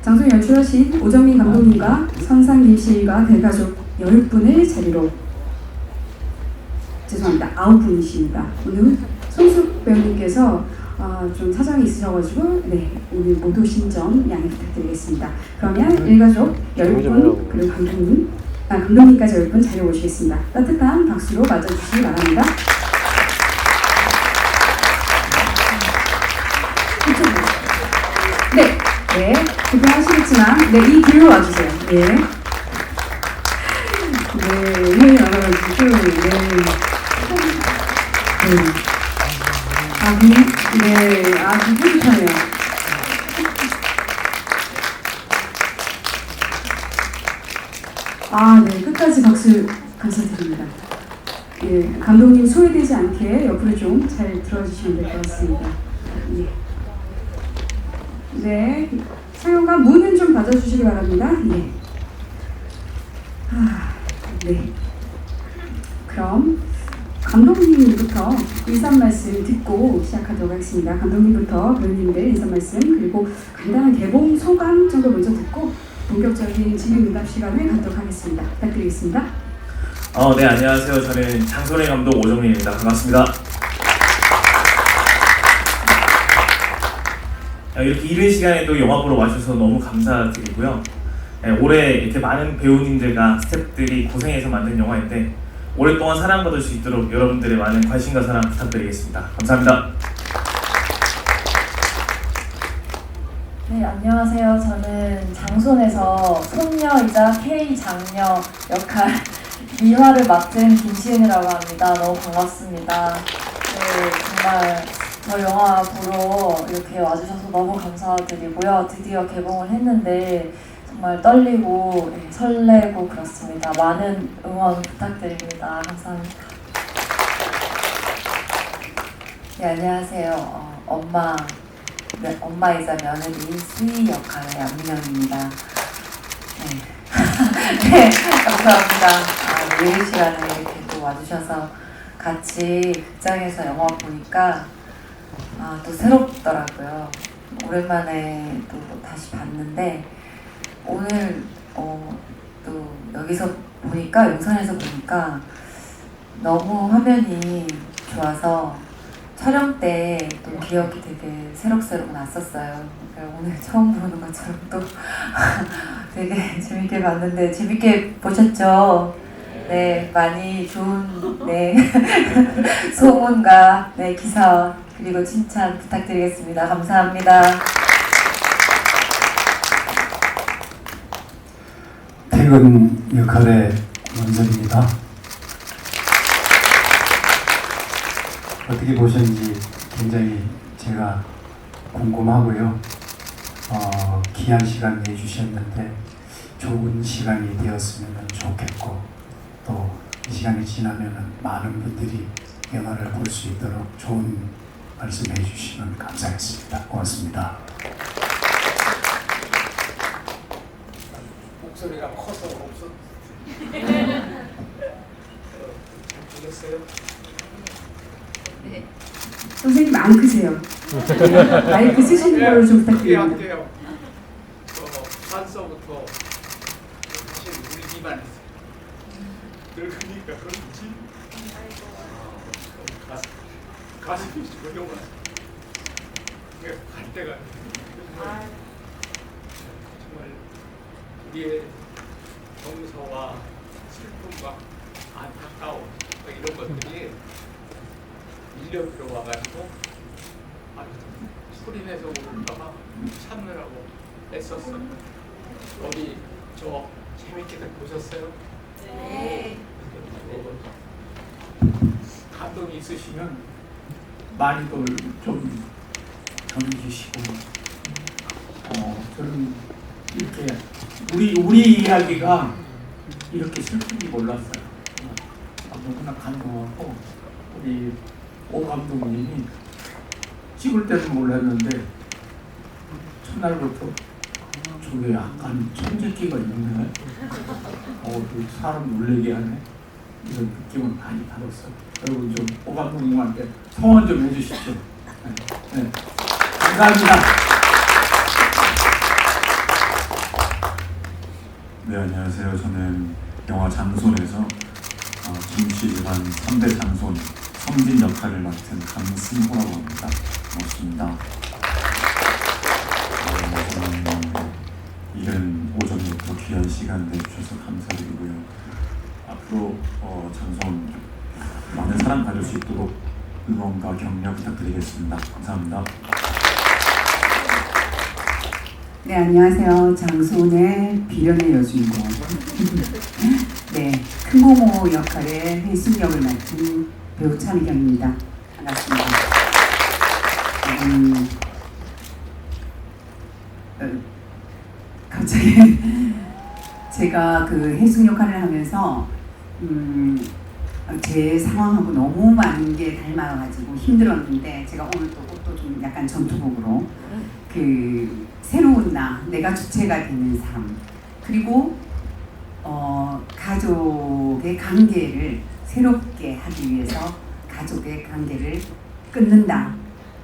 장소에 연출하신 오정민 감독님과 선상김 씨가 대가족 10분을 자리로, 죄송합니다, 9분이십니다. 오늘 손숙 배우님께서 좀 사정이 있으셔가지고 오늘 못 오신 점 양해 부탁드리겠습니다. 그러면 일가족 10분 그리고 감독님까지 10분 자리에 오시겠습니다. 따뜻한 박수로 맞아주시기 바랍니다. 네, 불편하시겠지만 이 뒤로 와주세요. 네, 나가가지고 아주 뿌듯하네요. 끝까지 박수 감사드립니다. 감독님 소외되지 않게 옆으로 좀 잘 들어주시면 될 것 같습니다. 상영관 문은 좀 닫아주시기 바랍니다. 그럼 감독님부터 인사 말씀 듣고 시작하도록 하겠습니다. 감독님부터 배우님들 인사 말씀, 그리고 간단한 개봉 소감 정도 먼저 듣고 본격적인 질의응답 시간을 갖도록 하겠습니다. 부탁드리겠습니다. 네, 안녕하세요. 저는 장소래 감독 오정민입니다. 반갑습니다. 이렇게 이른 시간에도 영화 보러 와주셔서 너무 감사드리고요. 올해 이렇게 많은 배우님들과 스태프들이 고생해서 만든 영화인데 오랫동안 사랑받을 수 있도록 여러분들의 많은 관심과 사랑 부탁드리겠습니다. 감사합니다. 네, 안녕하세요. 저는 장손에서 손녀이자 K 장녀 역할 미화를 맡은 김시은이라고 합니다. 너무 반갑습니다. 정말 저 영화 보러 이렇게 와주셔서 너무 감사드리고요. 드디어 개봉을 했는데 정말 떨리고 설레고 그렇습니다. 많은 응원 부탁드립니다. 감사합니다. 네, 안녕하세요. 엄마이자 며느리 수희 역할의 양민영입니다. 네, 감사합니다. 이른 시간에 이렇게 또 와주셔서 같이 극장에서 영화 보니까 또 새롭더라고요. 오랜만에 또 다시 봤는데 오늘 또 여기서 보니까, 용산에서 보니까 너무 화면이 좋아서 촬영 때 또 기억이 되게 새록새록 났었어요. 오늘 처음 보는 것처럼 또 되게 재밌게 봤는데, 재밌게 보셨죠? 네, 많이 좋은 소문과 기사 그리고 칭찬 부탁드리겠습니다. 감사합니다. 태근 역할의 원석입니다. 어떻게 보셨는지 굉장히 제가 궁금하고요. 귀한 시간 내주셨는데 좋은 시간이 되었으면 좋겠고, 또 이 시간이 지나면 많은 분들이 영화를 볼 수 있도록 좋은 말씀해 주시면 감사하겠습니다. 고맙습니다. 목소리가 커서 없어. 알겠어요? 선생님 안 크세요. 마이크 쓰시는 걸로 좀 부탁드립니다. 할게요. 산서부터 사실 우리 집안 늙으니까 그런지 가슴이 조용하죠. 갈 때가 정말 우리의 정서와 슬픔과 안타까움 이런 것들이 밀려 들어와가지고 소리내서 울까봐 참느라고 애썼어요. 어디 저 재밌게들 보셨어요? 네. 감동이 있으시면 많이들 좀 전해주시고, 저는 이렇게 우리 이야기가 이렇게 슬픈지 몰랐어요. 너무나 감동하고, 우리 오 감독님이 찍을 때는 몰랐는데 첫날부터 저게 약간 천재기가 있네, 사람 놀래게 하네, 이런 느낌을 많이 받았어요. 여러분 좀 오 감독님한테 성원 좀 해주십시오. 감사합니다. 네, 안녕하세요. 저는 영화 장손에서 김씨 집안 3대 장손 성진 역할을 맡은 강승호라고 합니다. 반갑습니다. 저는 이른 오전부터 귀한 시간 내주셔서 감사드리고요. 앞으로 장손 많은 사랑 받을 수 있도록 응원과 격려 부탁드리겠습니다. 감사합니다. 네, 안녕하세요. 장손의 비련의 여주인공. 네, 큰고모 역할의 혜순 역을 맡은 배우 차미경입니다. 반갑습니다. 갑자기 제가 그 혜순 역할을 하면서 제 상황하고 너무 많은 게 닮아가지고 힘들었는데 제가 오늘 또 옷도 좀 약간 전투복으로 그 새로운 내가 주체가 되는 삶 그리고 가족의 관계를 새롭게 하기 위해서 가족의 관계를 끊는다.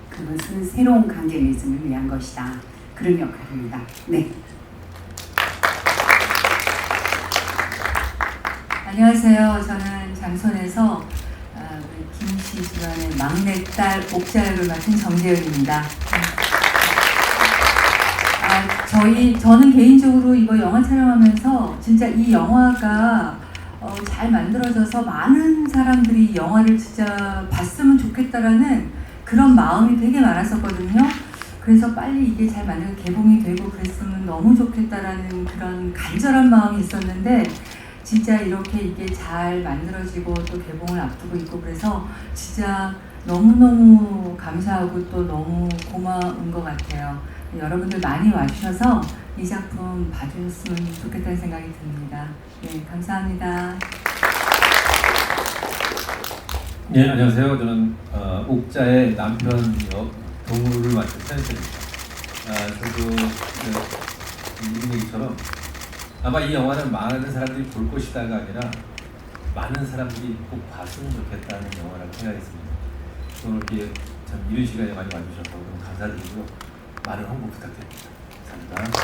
그것은 새로운 관계 맺음을 위한 것이다. 그런 역할입니다. 네. 안녕하세요. 저는 장손에서 우리 김씨 집안의 막내딸 옥자 역을 맡은 정재윤입니다. 저는 개인적으로 이거 영화 촬영하면서 진짜 이 영화가 잘 만들어져서 많은 사람들이 이 영화를 진짜 봤으면 좋겠다라는 그런 마음이 되게 많았었거든요. 그래서 빨리 이게 잘 만들어 개봉이 되고 그랬으면 너무 좋겠다라는 그런 간절한 마음이 있었는데 진짜 이렇게 이게 잘 만들어지고 또 개봉을 앞두고 있고 그래서 진짜 너무너무 감사하고 또 너무 고마운 것 같아요. 여러분들 많이 와주셔서 이 작품 봐주셨으면 좋겠다는 생각이 듭니다. 네, 감사합니다. 네, 안녕하세요. 저는 옥자의 남편 역 동우를 맡은 편입니다. 저도 이런 얘기처럼 아마 이 영화는 많은 사람들이 볼 것이다가 아니라 많은 사람들이 꼭 봤으면 좋겠다는 영화라고 생각했습니다. 오늘 이렇게 참 이른 시간에 많이 와주셔서 너무 감사드리고요. 많은 홍보 부탁드립니다. 감사합니다.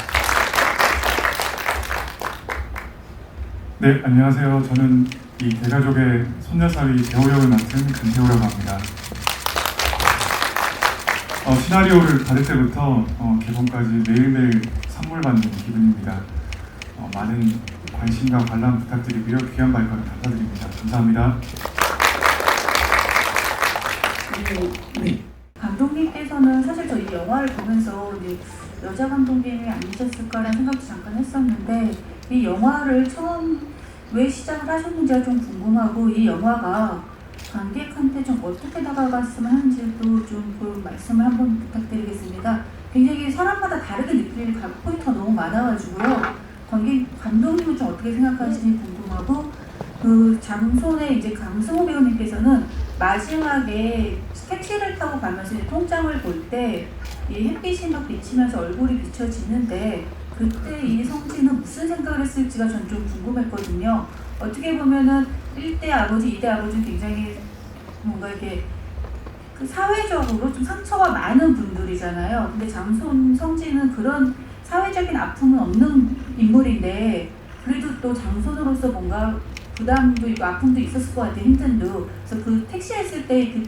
네, 안녕하세요. 저는 이 대가족의 손녀사위 재호 역을 맡은 금태호라고 합니다. 시나리오를 받을 때부터 개봉까지 매일매일 선물 받는 기분입니다. 많은 관심과 관람 부탁드리고요. 귀한 발걸음 감사드립니다. 감사합니다. 네. 감독님께서는 사실 저희 영화를 보면서 이제 여자 감독님이 아니셨을까라는 생각도 잠깐 했었는데 이 영화를 처음 왜 시작을 하셨는지가 좀 궁금하고 이 영화가 관객한테 좀 어떻게 다가갔으면 하는지도 좀 그 말씀을 한번 부탁드리겠습니다. 굉장히 사람마다 다르게 느낄 포인트가 너무 많아가지고요. 감독님은 좀 어떻게 생각하시는지 궁금하고 그 장손의 이제 강승호 배우님께서는 마지막에 택시를 타고 가면서 통장을 볼 때 이 햇빛이 막 비치면서 얼굴이 비춰지는데 그때 이 성진은 무슨 생각을 했을지가 전 좀 궁금했거든요. 어떻게 보면은 1대 아버지, 2대 아버지는 굉장히 뭔가 이렇게 그 사회적으로 좀 상처가 많은 분들이잖아요. 근데 장손 성진은 그런 사회적인 아픔은 없는 인물인데 그래도 또 장손으로서 뭔가 부담도 있고 아픔도 있었을 것 같아요. 힘듦도. 그래서 그 택시 했을 때 그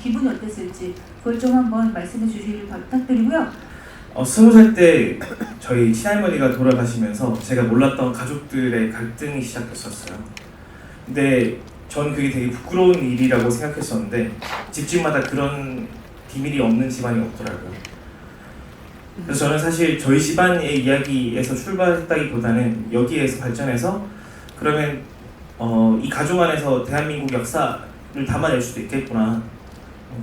기분이 어땠을지 그걸 좀 한번 말씀해 주시길 부탁드리고요. 20살 때 저희 친할머니가 돌아가시면서 제가 몰랐던 가족들의 갈등이 시작됐었어요. 근데 전 그게 되게 부끄러운 일이라고 생각했었는데 집집마다 그런 비밀이 없는 집안이 없더라고요. 그래서 저는 사실 저희 집안의 이야기에서 출발했다기보다는 여기에서 발전해서 그러면 이 가족 안에서 대한민국 역사를 담아낼 수도 있겠구나.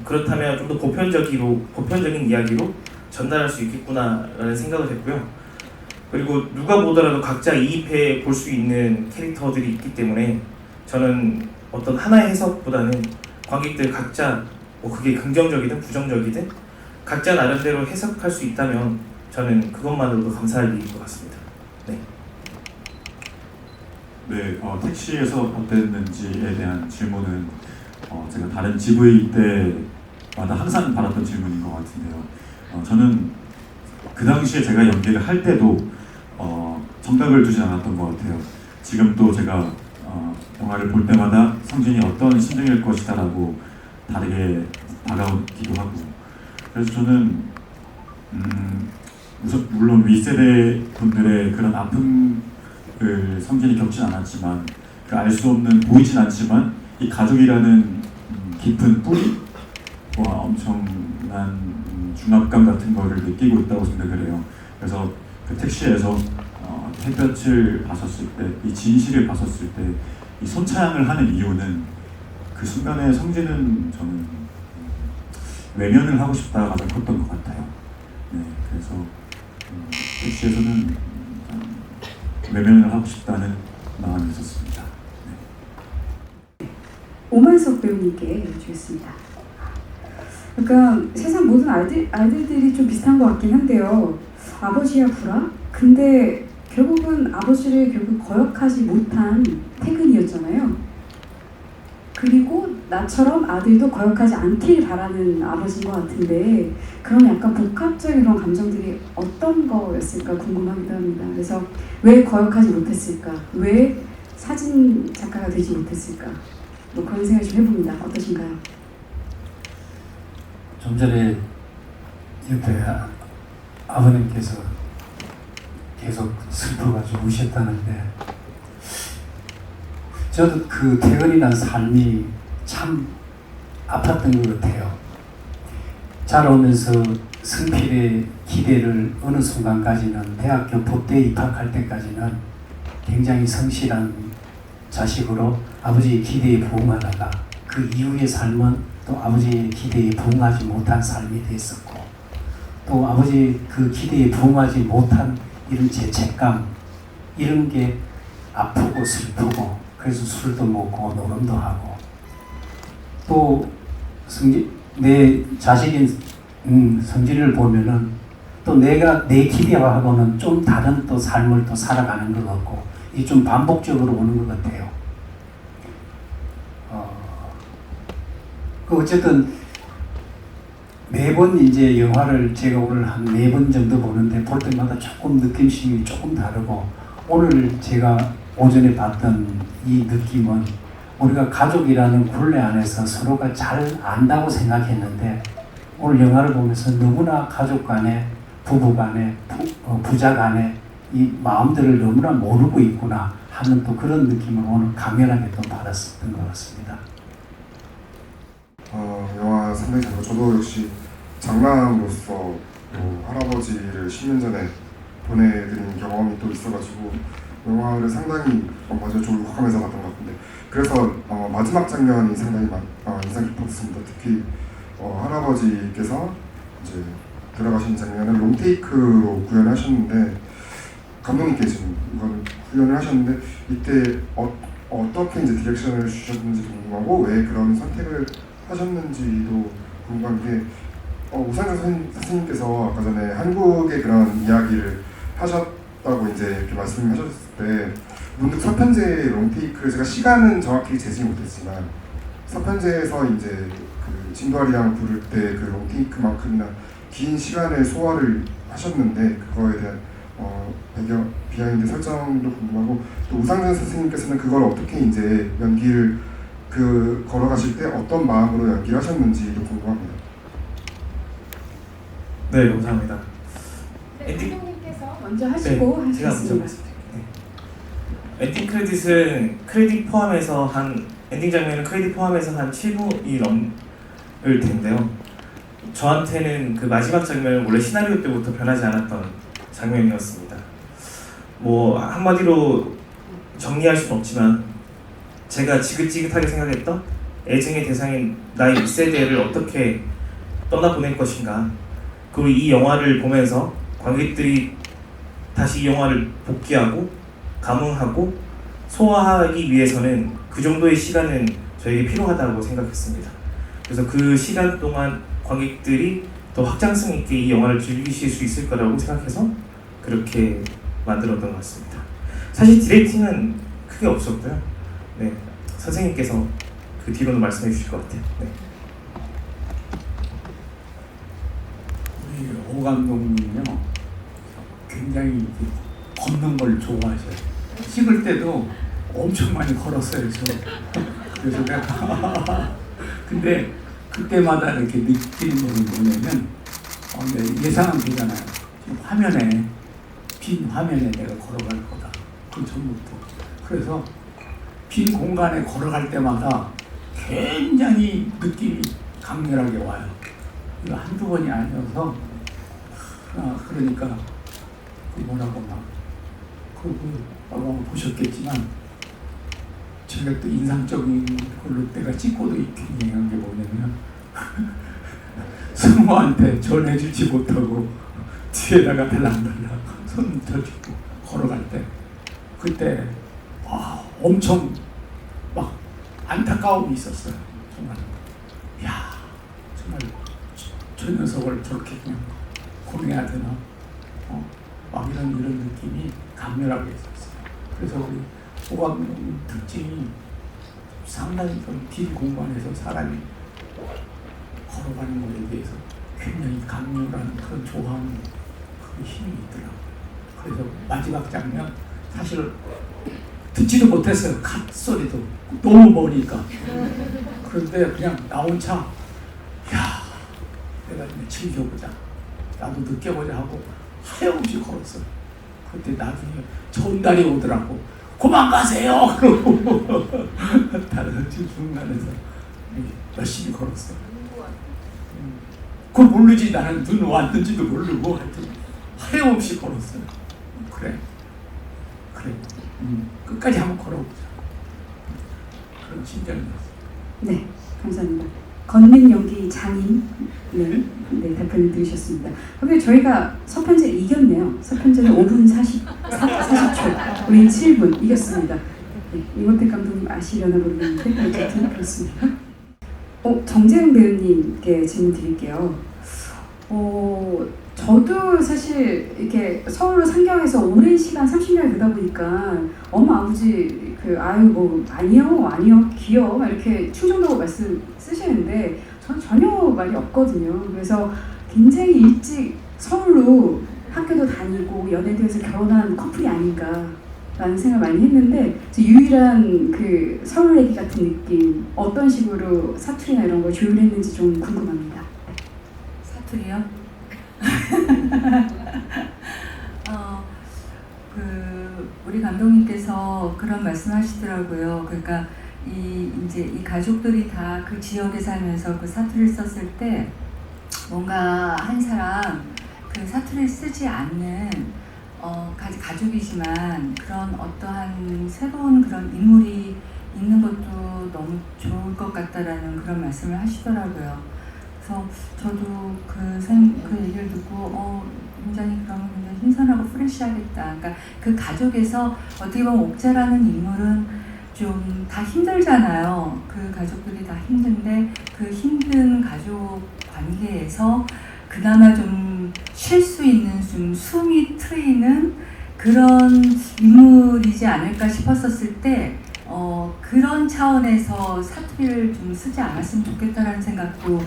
그렇다면 좀 더 보편적인 이야기로 전달할 수 있겠구나라는 생각을 했고요. 그리고 누가 보더라도 각자 이입해 볼 수 있는 캐릭터들이 있기 때문에 저는 어떤 하나의 해석보다는 관객들 각자 그게 긍정적이든 부정적이든 각자 나름대로 해석할 수 있다면 저는 그것만으로도 감사할 일인 것 같습니다. 네. 네, 택시에서 어땠는지에 대한 질문은 제가 다른 GV 때마다 항상 받았던 질문인 것 같은데요. 저는 그 당시에 제가 연기를 할 때도 정답을 두진 않았던 것 같아요. 지금 또 제가 영화를 볼 때마다 성진이 어떤 심정일 것이다라고 다르게 다가오기도 하고, 그래서 저는 물론 윗세대 분들의 그런 아픔을 성진이 겪진 않았지만, 그 알 수 없는, 보이진 않지만 이 가족이라는 깊은 뿌리와 엄청난 중압감 같은 거를 느끼고 있다고 생각을 해요. 그래서 그 택시에서 햇볕을 봤었을 때, 이 진실을 봤었을 때 이 손차양을 하는 이유는, 그 순간에 성진은 저는 외면을 하고 싶다가 가장 컸던 것 같아요. 네, 그래서 택시에서는 외면을 하고 싶다는 마음이 있었습니다. 네. 오만석 배우님께 주겠습니다. 그러니까 세상 모든 아들들이 좀 비슷한 것 같긴 한데요. 아버지야 불화? 근데 결국은 아버지를 결국 거역하지 못한 태근이었잖아요. 그리고 나처럼 아들도 거역하지 않길 바라는 아버지인 것 같은데, 그런 약간 복합적인 그런 감정들이 어떤 거였을까 궁금하기도 합니다. 그래서 왜 거역하지 못했을까? 왜 사진 작가가 되지 못했을까? 뭐 그런 생각 좀 해봅니다. 어떠신가요? 좀 전에 옆에 아버님께서 계속 슬퍼가지고 우셨다는데, 저도 그 퇴근이 난 삶이 참 아팠던 것 같아요. 자라오면서 승필의 기대를 어느 순간까지는, 대학교 법대에 입학할 때까지는 굉장히 성실한 자식으로 아버지의 기대에 부응하다가, 그 이후의 삶은 또 아버지의 기대에 부응하지 못한 삶이 됐었고, 또 아버지의 그 기대에 부응하지 못한 이런 죄책감, 이런 게 아프고 슬프고, 그래서 술도 먹고 노름도 하고, 또 내 자식인 성진을 보면은 또 내가 내 기대와하고는 좀 다른 또 삶을 또 살아가는 것 같고, 이 좀 반복적으로 오는 것 같아요. 어쨌든 매번 이제 영화를 제가 오늘 한 4번 정도 보는데, 볼 때마다 조금 느낌심이 조금 다르고, 오늘 제가 오전에 봤던 이 느낌은 우리가 가족이라는 굴레 안에서 서로가 잘 안다고 생각했는데, 오늘 영화를 보면서 너무나 가족 간에, 부부 간에, 부자 간에 이 마음들을 너무나 모르고 있구나 하는 또 그런 느낌을 오늘 강렬하게 또 받았었던 것 같습니다. 영화 상당히 잘 봤고, 저도 역시 장남으로서 할아버지를 10년 전에 보내드린 경험이 또 있어가지고 영화를 상당히 맞아요, 좀 울컥하면서 봤던 것 같은데, 그래서 마지막 장면이 상당히 인상 깊었습니다. 특히 할아버지께서 이제 들어가신 장면을 롱테이크로 구현하셨는데, 감독님께 지금 이거를 구현을 하셨는데, 이때 어떻게 이제 디렉션을 주셨는지 궁금하고, 왜 그런 선택을 하셨는지도 궁금한 게, 우상정 선생님께서 아까 전에 한국의 그런 이야기를 하셨다고 이제 이렇게 말씀하셨을 때, 문득 서편제의 롱테이크를, 제가 시간은 정확히 재지 못했지만 서편제에서 이제 그 진도아리 양 부를 때 그 롱테이크만큼이나 긴 시간을 소화를 하셨는데, 그거에 대한 배경 비하인드 설정도 궁금하고, 또 우상정 선생님께서는 그걸 어떻게 이제 연기를 걸어가실 때 어떤 마음으로 연기를 하셨는지도 궁금합니다. 네, 감사합니다. 감독님께서 먼저 하시고 네, 제가 먼저 하시겠습니다. 말씀드릴게요. 엔딩 크레딧은 크레딧 포함해서 엔딩 장면은 크레딧 포함해서 한 7분이 넘을 텐데요. 저한테는 그 마지막 장면은 원래 시나리오 때부터 변하지 않았던 장면이었습니다. 뭐 한마디로 정리할 수는 없지만, 제가 지긋지긋하게 생각했던 애증의 대상인 나의 2세대를 어떻게 떠나보낼 것인가, 그리고 이 영화를 보면서 관객들이 다시 이 영화를 복귀하고 감흥하고 소화하기 위해서는 그 정도의 시간은 저에게 필요하다고 생각했습니다. 그래서 그 시간 동안 관객들이 더 확장성 있게 이 영화를 즐기실 수 있을 거라고 생각해서 그렇게 만들었던 것 같습니다. 사실 디렉팅은 크게 없었고요. 네, 선생님께서 그 뒤로는 말씀해 주실 것 같아요. 네. 우리 오 감독님은요, 굉장히 걷는 걸 좋아하셔요. 찍을 때도 엄청 많이 걸었어요, 저. 그래서 내가 근데 그때마다 이렇게 느끼는 것은 뭐냐면 내 예상은 되잖아요. 지금 화면에 빈 화면에 내가 걸어갈 거다. 그 전부터. 그래서 빈 공간에 걸어갈 때마다 굉장히 느낌이 강렬하게 와요. 이거 한두 번이 아니어서 그러니까 그 뭐라고 막 아마 보셨겠지만 제가 또 인상적인 걸로 때가 찍고도 굉장한 게 뭐냐면 승모한테 전해주지 못하고 뒤에다가 달랑달랑 손 펴주고 걸어갈 때 그때 엄청 막 안타까움이 있었어요. 정말 야 정말 저 녀석을 저렇게 그냥 고민해야 되나 막 이런 느낌이 강렬하게 있었어요. 그래서 우리 오감독님 특징이 상당히 좀 빈 공간에서 사람이 걸어가는 것에 대해서 굉장히 강렬한 그런 좋아하는 그 힘이 있더라고요. 그래서 마지막 장면 사실 듣지도 못했어요. 컷 소리도 너무 머니까. 그런데 그냥 나온 차, 야, 내가 이제 즐겨보자, 나도 느껴보자 하고 하염없이 걸었어요. 그때 나중에 전달이 오더라고. 그만 가세요. 그러고 다른 중간에서 열심히 걸었어요. 그걸 모르지. 나는 눈 왔는지도 모르고 하여튼 하염없이 걸었어요. 그래. 끝까지 한번 걸어보자. 그런 심정이었어요. 네, 감사합니다. 걷는 연기 장인 네, 답변을 들으셨습니다. 근데 저희가 서편제를 이겼네요. 서편제는 5분 40초, 우린 7분 이겼습니다. 네, 이모택 감독님 아시려나 모르겠는데 어쨌든 그렇습니다. 정재영 배우님께 질문 드릴게요. 저도 사실 이렇게 서울로 상경해서 오랜 시간 30년이 되다 보니까 엄마 아버지 아유 뭐 아니요 귀여워 이렇게 충정도고 말씀 쓰시는데 저는 전혀 말이 없거든요. 그래서 굉장히 일찍 서울로 학교도 다니고 연애도 해서 결혼한 커플이 아닌가라는 생각을 많이 했는데 유일한 그 서울 애기 같은 느낌 어떤 식으로 사투리나 이런 걸 조율했는지 좀 궁금합니다. 사투리요? 우리 감독님께서 그런 말씀하시더라고요. 그러니까 이 가족들이 다 그 지역에 살면서 그 사투리를 썼을 때 뭔가 한 사람 그 사투리를 쓰지 않는 가족이지만 그런 어떠한 새로운 그런 인물이 있는 것도 너무 좋을 것 같다라는 그런 말씀을 하시더라고요. 그래서 저도 그 얘기를 듣고 굉장히 굉장히 신선하고 프레시하겠다. 그러니까 그 가족에서 어떻게 보면 옥자라는 인물은 좀 다 힘들잖아요. 그 가족들이 다 힘든데 그 힘든 가족 관계에서 그나마 좀 쉴 수 있는 좀 숨이 트이는 그런 인물이지 않을까 싶었었을 때 그런 차원에서 사투리를 좀 쓰지 않았으면 좋겠다라는 생각도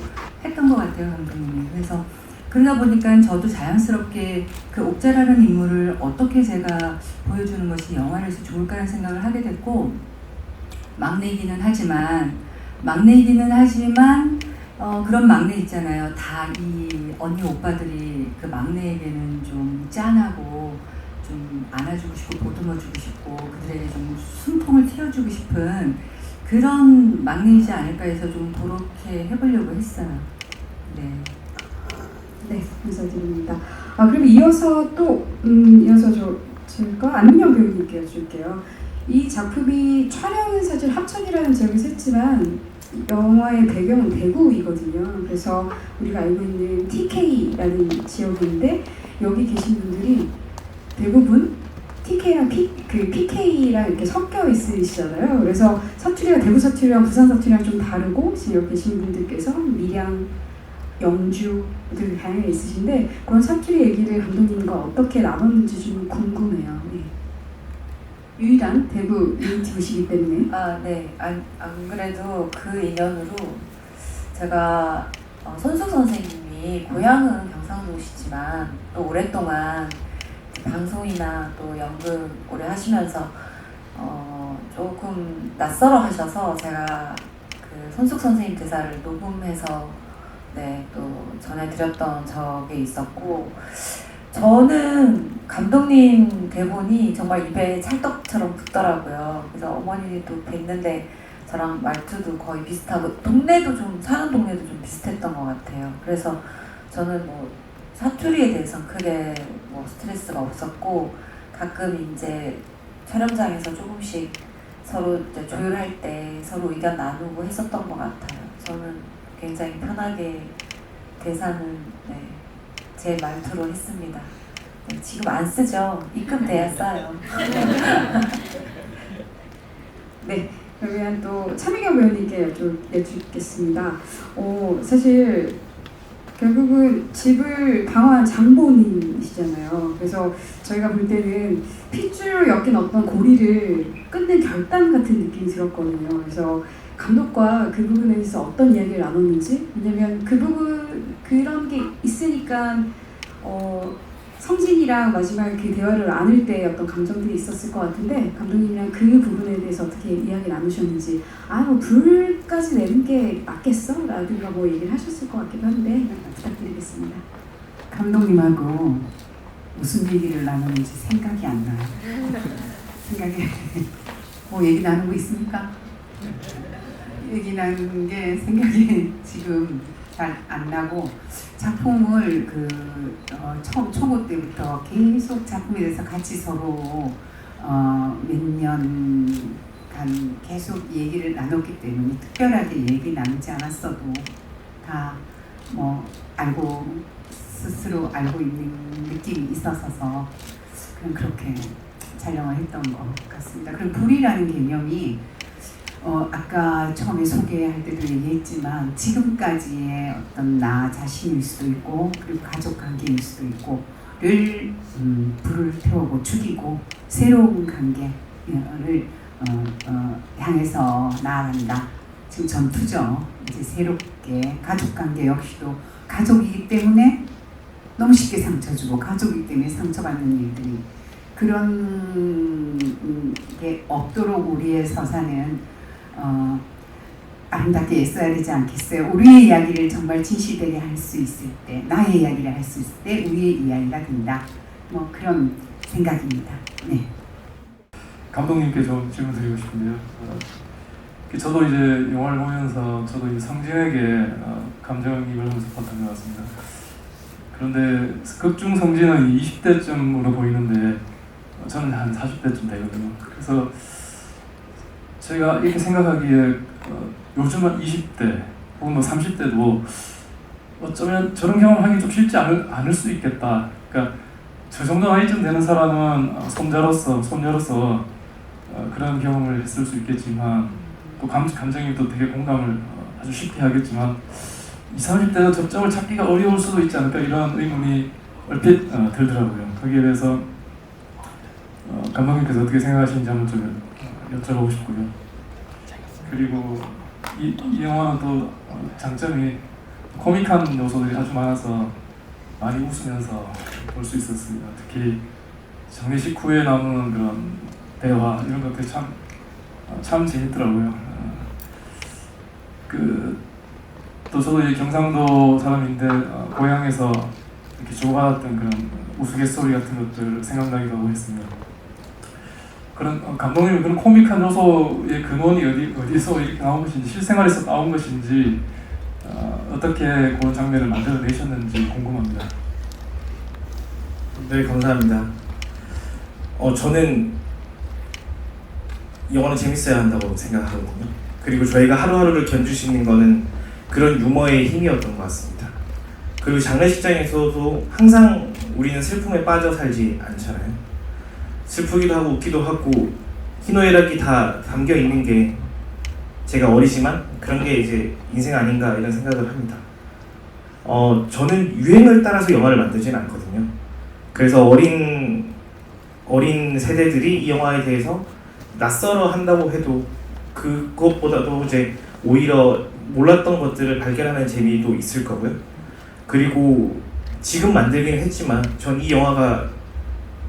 했던 것 같아요, 감독님이. 그래서 그러다 보니까 저도 자연스럽게 그 옥자라는 인물을 어떻게 제가 보여주는 것이 영화에서 좋을까라는 생각을 하게 됐고 막내이기는 하지만 그런 막내 있잖아요. 다 이 언니 오빠들이 그 막내에게는 좀 짠하고 좀 안아주고 싶고 보듬어주고 싶고 그들에게 좀 숨통을 틔워주고 싶은 그런 막내이지 않을까 해서 좀 그렇게 해보려고 했어요. 네, 감사드립니다. 그럼 이어서 제가 안민영 배우님께 여쭐게요. 이 작품이 촬영은 사실 합천이라는 지역에서 했지만 영화의 배경은 대구이거든요. 그래서 우리가 알고 있는 TK라는 지역인데 여기 계신 분들이 대부분 TK랑 PK랑 이렇게 섞여 있으시잖아요. 그래서 사투리가 대구 사투리랑 부산 사투리랑 좀 다르고 지금 여기 계신 분들께서 밀양, 영주 되게 다양하게 있으신데 그런 사투리 얘기를 감독님과 어떻게 나눴는지 좀 궁금해요. 네. 유일한 대구 네이티브시기 때문에. 네. 안 그래도 그 인연으로 제가 손수 선생님이 고향은 경상도시지만 또 오랫동안 이렇게 방송이나 또 연극 오래 하시면서 조금 낯설어 하셔서 제가 그 손숙 선생님 대사를 녹음해서 네, 또 전해드렸던 적이 있었고, 저는 감독님 대본이 정말 입에 찰떡처럼 붙더라고요. 그래서 어머니도 뵀는데 저랑 말투도 거의 비슷하고 동네도 좀 사는 동네도 좀 비슷했던 것 같아요. 그래서 저는 뭐 사투리에 대해서는 크게 뭐 스트레스가 없었고, 가끔 이제 촬영장에서 조금씩 서로 이제 조율할 때 서로 의견 나누고 했었던 것 같아요. 저는 굉장히 편하게 대사는 네, 제 말투로 했습니다. 네, 지금 안 쓰죠. 입금돼야 써요. 네, 그러면 또 차미경 배우님께 여쭙겠습니다. 사실 결국은 집을 방어한 장본인이시잖아요. 그래서 저희가 볼 때는 핏줄로 엮인 어떤 고리를 끊는 결단 같은 느낌이 들었거든요. 그래서 감독과 그 부분에서 어떤 이야기를 나눴는지, 왜냐면 그 부분 그런 게 있으니까 성진이랑 마지막 그 대화를 나눌 때 어떤 감정들이 있었을 것 같은데, 감독님이랑 그 부분에 대해서 어떻게 이야기 나누셨는지, 뭐 불까지 내는 게 맞겠어? 라든가 뭐 얘기를 하셨을 것 같기도 한데 부탁드리겠습니다. 감독님하고 무슨 얘기를 나누는지 생각이 안 나요. 생각이 뭐 얘기 나누고 있습니까? 얘기 나누는 게 생각이 지금 잘 안 나고, 작품을 처음 초보 때부터 계속 작품에 대해서 같이 서로 몇 년간 계속 얘기를 나눴기 때문에 특별하게 얘기 나누지 않았어도 다 뭐 스스로 알고 있는 느낌이 있어서 그냥 그렇게 촬영을 했던 것 같습니다. 그리고 불이라는 개념이 아까 처음에 소개할 때도 얘기했지만 지금까지의 어떤 나 자신일 수도 있고, 그리고 가족 관계일 수도 있고를 불을 태우고 죽이고 새로운 관계를 향해서 나아간다. 지금 전투죠. 이제 새롭게 가족 관계 역시도 가족이기 때문에 너무 쉽게 상처 주고, 가족이기 때문에 상처받는 일들이, 그런 게 없도록 우리의 서사는 아름답게 애써야 되지 않겠어요? 우리의 이야기를 정말 진실되게 할 수 있을 때, 나의 이야기를 할 수 있을 때 우리의 이야기가 된다. 뭐 그런 생각입니다. 네. 감독님께 좀 질문 드리고 싶은데요. 저도 이제 영화를 보면서 저도 이제 성진에게 감정이입을 하면서 봤던 것 같습니다. 그런데 극중 성진은 20대쯤으로 보이는데 저는 한 40대쯤 되거든요. 그래서 제가 이렇게 생각하기에 요즘은 20대 혹은 뭐 30대도 어쩌면 저런 경험하기 좀 쉽지 않을 수 있겠다. 그러니까 저 정도 나이쯤 되는 사람은 손녀로서 그런 경험을 했을 수 있겠지만, 또 감정이 또 되게 공감을 아주 쉽게 하겠지만 20, 30대는 접점을 찾기가 어려울 수도 있지 않을까, 이런 의문이 얼핏 들더라고요. 거기에 대해서 감독님께서 어떻게 생각하시는지 한번 좀 여쭤보고 싶고요. 그리고 이 영화는 또 장점이 코믹한 요소들이 아주 많아서 많이 웃으면서 볼 수 있었습니다. 특히 장례식 후에 나오는 그런 대화, 이런 것들이 참 재밌더라고요. 또 저도 이제 경상도 사람인데 고향에서 이렇게 주고받았던 그런 우스갯소리 같은 것들 생각나기도 하고 했습니다. 그런 감독님이 그런 코믹한 요소의 근원이 어디서 이렇게 나온 것인지, 실생활에서 나온 것인지, 어떻게 그런 장면을 만들어내셨는지 궁금합니다. 네, 감사합니다. 저는 영화는 재밌어야 한다고 생각하거든요. 그리고 저희가 하루하루를 견줄 수 있는 거는 그런 유머의 힘이었던 것 같습니다. 그리고 장례식장에서도 항상 우리는 슬픔에 빠져 살지 않잖아요. 슬프기도 하고 웃기도 하고 희노애락이 다 담겨 있는 게, 제가 어리지만 그런 게 이제 인생 아닌가 이런 생각을 합니다. 저는 유행을 따라서 영화를 만들지는 않거든요. 그래서 어린 세대들이 이 영화에 대해서 낯설어 한다고 해도 그것보다도 이제 오히려 몰랐던 것들을 발견하는 재미도 있을 거고요. 그리고 지금 만들긴 했지만 전 이 영화가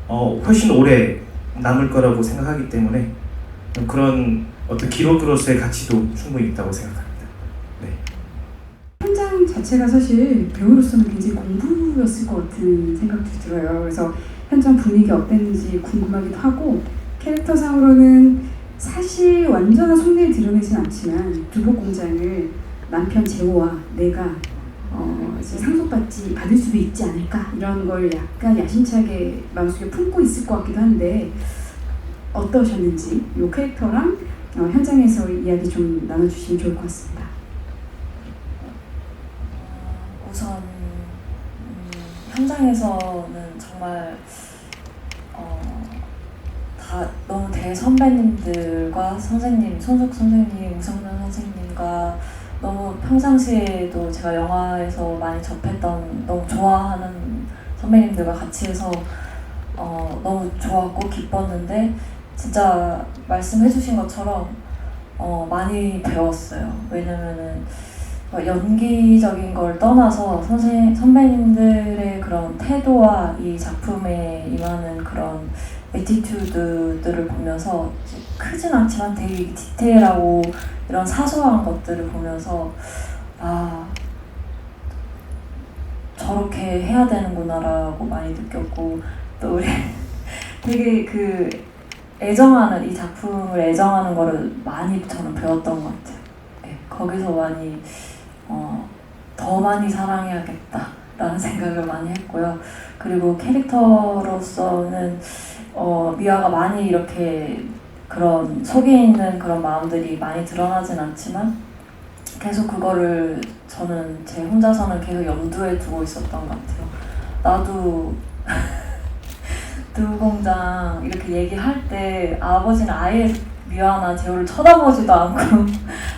훨씬 오래 남을 거라고 생각하기 때문에 그런 어떤 기록으로서의 가치도 충분히 있다고 생각합니다. 네. 현장 자체가 사실 배우로서는 굉장히 공부였을 것 같은 생각도 들어요. 그래서 현장 분위기 어땠는지 궁금하기도 하고 캐릭터상으로는 사실 완전한 속내를 드러내진 않지만 두복공장을 남편 재호와 내가 이제 받을 수도 있지 않을까 이런 걸 약간 야심차게 마음속에 품고 있을 것 같기도 한데 어떠셨는지 이 캐릭터랑 현장에서 이야기 좀 나눠주시면 좋을 것 같습니다. 우선 현장에서는 정말 다 너무 대선배님들과 선생님, 손숙 선생님, 우성면 선생님과 너무 평상시에도 제가 영화에서 많이 접했던 너무 좋아하는 선배님들과 같이 해서 너무 좋았고 기뻤는데 진짜 말씀해주신 것처럼 많이 배웠어요. 왜냐면은 연기적인 걸 떠나서 선배님들의 그런 태도와 이 작품에 임하는 그런 애티튜드들을 보면서 크진 않지만 되게 디테일하고 이런 사소한 것들을 보면서 아 저렇게 해야 되는구나라고 많이 느꼈고 또 우리 되게 그 애정하는 이 작품을 애정하는 거를 많이 저는 배웠던 것 같아요. 네, 거기서 많이 더 많이 사랑해야겠다라는 생각을 많이 했고요. 그리고 캐릭터로서는 미아가 많이 이렇게 그런 속에 있는 그런 마음들이 많이 드러나진 않지만 계속 그거를 저는 제 혼자서는 계속 염두에 두고 있었던 것 같아요. 나도 두부공장 이렇게 얘기할 때 아버지는 아예 미아나 재호를 쳐다보지도 않고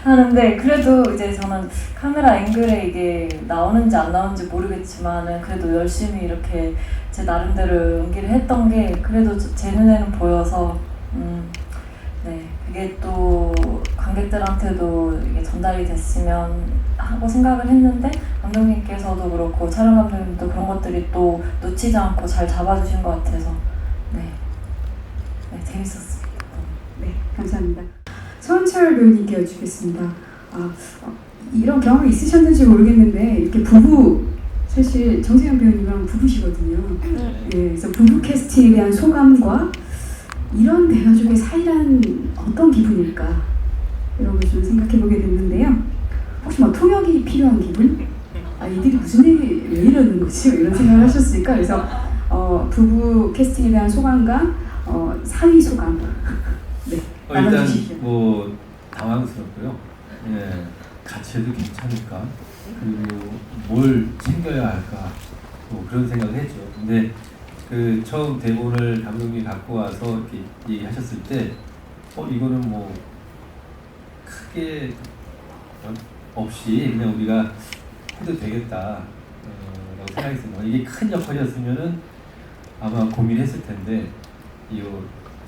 하는데 그래도 이제 저는 카메라 앵글에 이게 나오는지 안 나오는지 모르겠지만은 그래도 열심히 이렇게 제 나름대로 연기를 했던 게 그래도 제 눈에는 보여서 네 그게 또 관객들한테도 이게 전달이 됐으면 하고 생각을 했는데 감독님께서도 그렇고 촬영 감독님도 그런 것들이 또 놓치지 않고 잘 잡아주신 것 같아서 네 재밌었습니다. 네, 감사합니다. 서은철 배우님께 여쭙겠습니다. 이런 경험이 있으셨는지 모르겠는데 이렇게 부부 사실 정세현 배우님이랑 부부시거든요. 네, 그래서 부부 캐스팅에 대한 소감과 이런 대가족의 사이란 어떤 기분일까 이런 걸 좀 생각해보게 됐는데요. 혹시 뭐 통역이 필요한 기분? 이들이 무슨 일이 왜 이러는 거지? 이런 생각을 하셨을까? 그래서 부부 캐스팅에 대한 소감과 사위 소감. 네. 일단 뭐 당황스럽고요. 예, 같이 해도 괜찮을까? 그리고 뭘 챙겨야 할까? 뭐 그런 생각을 했죠. 근데 그 처음 대본을 감독님이 갖고 와서 이렇게 얘기하셨을 때, 이거는 뭐 크게 없이 그냥 우리가 해도 되겠다 라고 생각했어요. 이게 큰 역할이었으면은 아마 고민했을 텐데,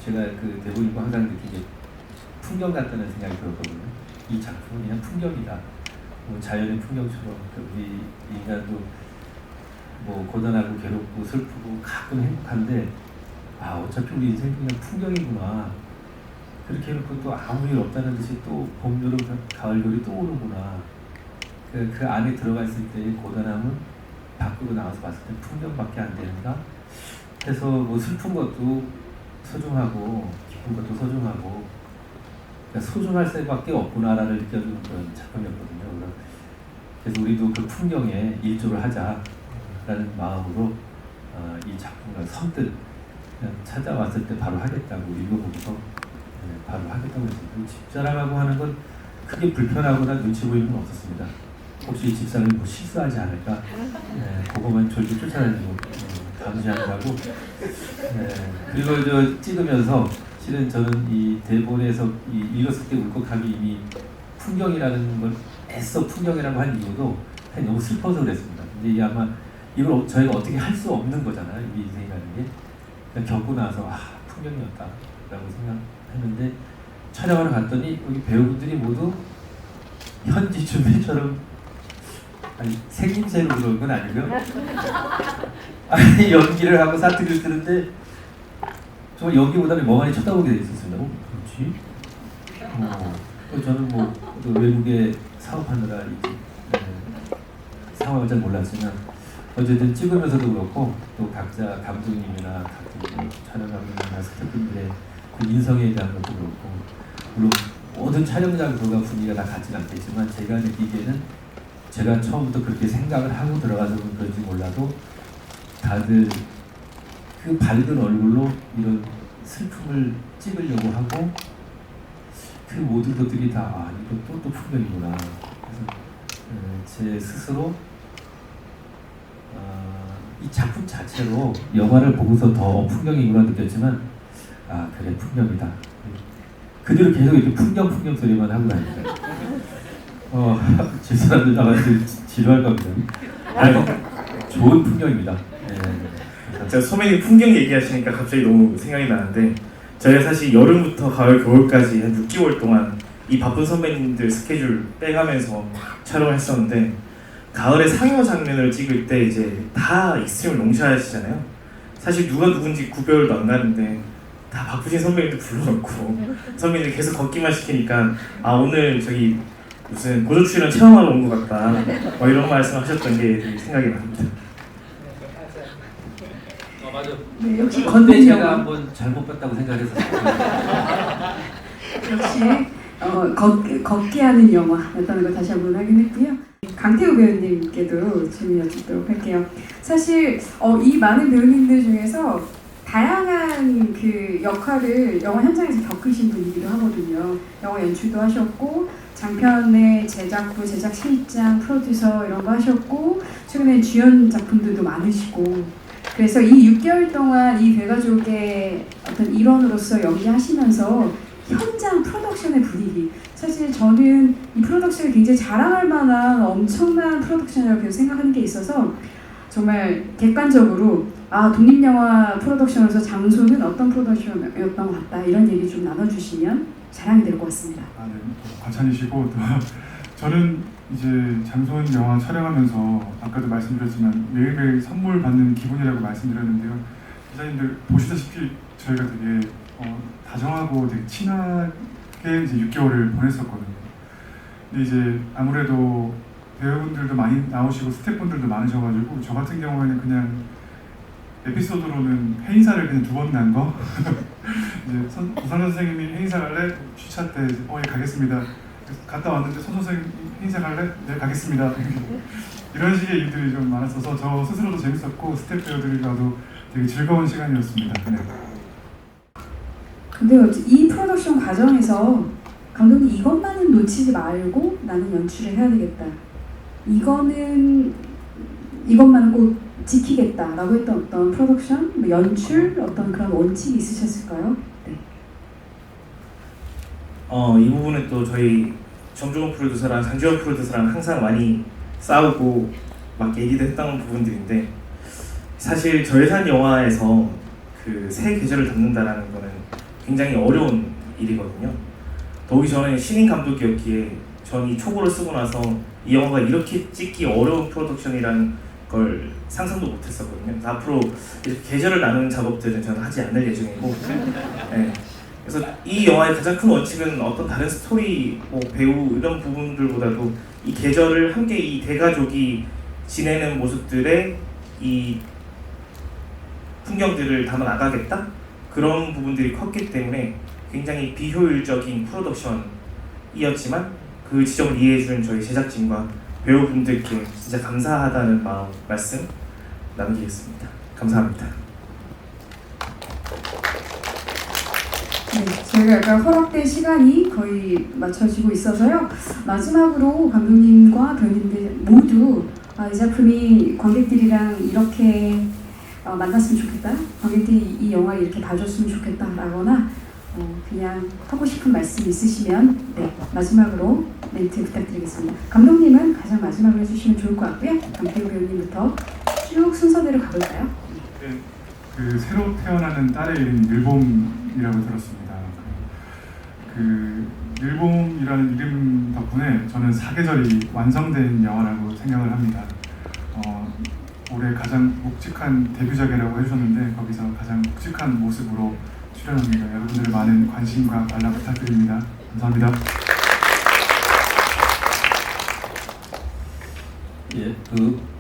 제가 그 대본 읽고 항상 느낀 게 풍경 같다는 생각이 들었거든요. 이 작품은 그냥 풍경이다. 뭐 자연의 풍경처럼 우리 인간도 뭐 고단하고 괴롭고 슬프고 가끔 행복한데 어차피 우리 인생은 그냥 풍경이구나. 그렇게 해놓고 또 아무 일 없다는 듯이 또 봄, 여름, 가을, 겨울이 또 오는구나. 그 안에 들어가 있을 때의 고단함은 밖으로 나와서 봤을 때 풍경밖에 안 되는가? 해서 뭐 슬픈 것도 소중하고 기쁜 것도 소중하고 그러니까 소중할 수밖에 없구나라를 느껴주는 그런 작품이었거든요. 그래서 우리도 그 풍경에 일조를 하자라는 마음으로 이 작품을 선뜻 그냥 찾아왔을 때 바로 하겠다고 읽어보고서 바로 하겠다고 했습니다. 집사람하고 하는 건 크게 불편하거나 눈치 보이는 건 없었습니다. 혹시 집사람이 뭐 실수하지 않을까? 그거만 졸졸 쫓아다니고 감시하느라고. 그리고 저 찍으면서 실은 저는 이 대본에서 읽었을 때 울컥함이 이미 풍경이라는 걸 애써 풍경이라고 한 이유도 너무 슬퍼서 그랬습니다. 근데 이게 아마 이걸 저희가 어떻게 할 수 없는 거잖아요. 이 인생이라는 게. 그냥 겪고 나서 풍경이었다라고 생각했는데 촬영하러 갔더니 여기 배우분들이 모두 현지 주민처럼 생김새로 그런 건 아니고요. 연기를 하고 사투리를 쓰는데 정말 여기보다는 멍하니 쳐다보게 돼 있었습니다. 그렇지? 저는 또 외국에 사업하느라 상황을 잘 몰랐지만 어쨌든 찍으면서도 그렇고 또 각자 감독님이나 각종 촬영 감독님이나 스태프분들의 그 인성에 대한 것도 그렇고 물론 모든 촬영 장소가 분위기가 다 같지는 않겠지만 제가 느끼기에는 제가 처음부터 그렇게 생각을 하고 들어가서 그런지 몰라도 다들 그 밝은 얼굴로 이런 슬픔을 찍으려고 하고 그 모든 것들이 다 이것도 또 풍경이구나. 그래서 제 스스로 이 작품 자체로 영화를 보고서 더 풍경이구나 느꼈지만 그래 풍경이다. 그대로 계속 이렇게 풍경 소리만 하고 다니니까 제 사람들 나가서 지루할 겁니다. 좋은 풍경입니다. 제가 소매님 풍경 얘기하시니까 갑자기 너무 생각이 나는데 저희가 사실 여름부터 가을 겨울까지 한 6개월 동안 이 바쁜 선배님들 스케줄 빼가면서 촬영을 했었는데 가을에 상여 장면을 찍을 때 이제 다 익스트림 롱샷 하시잖아요. 사실 누가 누군지 구별도 안 가는데 다 바쁘신 선배님들 불러놓고 선배님들 계속 걷기만 시키니까 오늘 저기 무슨 고조 출연 체험하러 온 것 같다 이런 말씀하셨던 게 되게 생각이 납니다. 맞아. 네, 역시 그때 걷는 제가 영화. 한번 잘못 봤다고 생각했었어요. 역시 걷게 하는 영화였다는 걸 다시 한번 확인했고요. 강태우 배우님께도 질문 여쭙도록 할게요. 사실 이 많은 배우님들 중에서 다양한 그 역할을 영화 현장에서 겪으신 분이기도 하거든요. 영화 연출도 하셨고 장편의 제작부, 제작 실장, 프로듀서 이런 거 하셨고 최근에 주연 작품들도 많으시고 그래서 이 6개월 동안 이 대가족의 어떤 일원으로서 연기하시면서 현장 프로덕션의 분위기 사실 저는 이 프로덕션을 굉장히 자랑할 만한 엄청난 프로덕션이라고 생각하는 게 있어서 정말 객관적으로 독립영화 프로덕션에서 장소는 어떤 프로덕션이었던 것 같다 이런 얘기 좀 나눠주시면 자랑이 될 것 같습니다. 네, 과찬이시고 또 저는 이제 장소는 영화 촬영하면서 아까도 말씀드렸지만 매일매일 선물 받는 기분이라고 말씀드렸는데요. 기자님들 보시다시피 저희가 되게 다정하고 되게 친하게 이제 6개월을 보냈었거든요. 근데 이제 아무래도 배우분들도 많이 나오시고 스태프분들도 많으셔가지고 저 같은 경우에는 그냥 에피소드로는 회의사를 그냥 2번 난 거. 이제 우상 선생님이 회의사 갈래? 취차 때 예 가겠습니다. 갔다 왔는데 선 선생님 행사 갈래? 네 가겠습니다. 이런 식의 일들이 좀 많았어서 저 스스로도 재밌었고 스태프 배우들과도 되게 즐거운 시간이었습니다. 네. 근데 이 프로덕션 과정에서 감독님 이것만은 놓치지 말고 나는 연출을 해야 되겠다. 이것만은 꼭 지키겠다라고 했던 어떤 프로덕션, 연출 어떤 그런 원칙이 있으셨을까요? 네. 이 부분은 또 저희 정종훈 프로듀서랑 장지원 프로듀서랑 항상 많이 싸우고 막 얘기도 했던 부분들인데 사실 저예산 영화에서 그 새 계절을 담는다라는 거는 굉장히 어려운 일이거든요. 더욱이 저는 신인 감독이었기에 전 이 초고를 쓰고 나서 이 영화가 이렇게 찍기 어려운 프로덕션이라는 걸 상상도 못했었거든요. 앞으로 이렇게 계절을 나누는 작업들은 저는 하지 않을 예정이고 네. 그래서 이 영화의 가장 큰 원칙은 어떤 다른 스토리, 배우 이런 부분들보다도 이 계절을 함께 이 대가족이 지내는 모습들의 이 풍경들을 담아 나가겠다? 그런 부분들이 컸기 때문에 굉장히 비효율적인 프로덕션이었지만 그 지점을 이해해준 저희 제작진과 배우분들께 진짜 감사하다는 말씀 남기겠습니다. 감사합니다. 네, 저희가 약간 허락된 시간이 거의 맞춰지고 있어서요. 마지막으로 감독님과 배우님들 모두 이 작품이 관객들이랑 이렇게 만났으면 좋겠다. 관객들이 이 영화 이렇게 봐줬으면 좋겠다라거나 그냥 하고 싶은 말씀 있으시면 마지막으로 멘트 부탁드리겠습니다. 감독님은 가장 마지막으로 해주시면 좋을 것 같고요. 강태우 배우님부터 쭉 순서대로 가볼까요? 네, 그 새로 태어나는 딸의 이름이 늘봄이라고 들었습니다. 그 늘봄이라는 이름 덕분에 저는 사계절이 완성된 영화라고 생각을 합니다. 올해 가장 묵직한 데뷔작이라고 해주셨는데 거기서 가장 묵직한 모습으로 출연합니다. 여러분들의 많은 관심과 관람 부탁드립니다. 감사합니다. 예,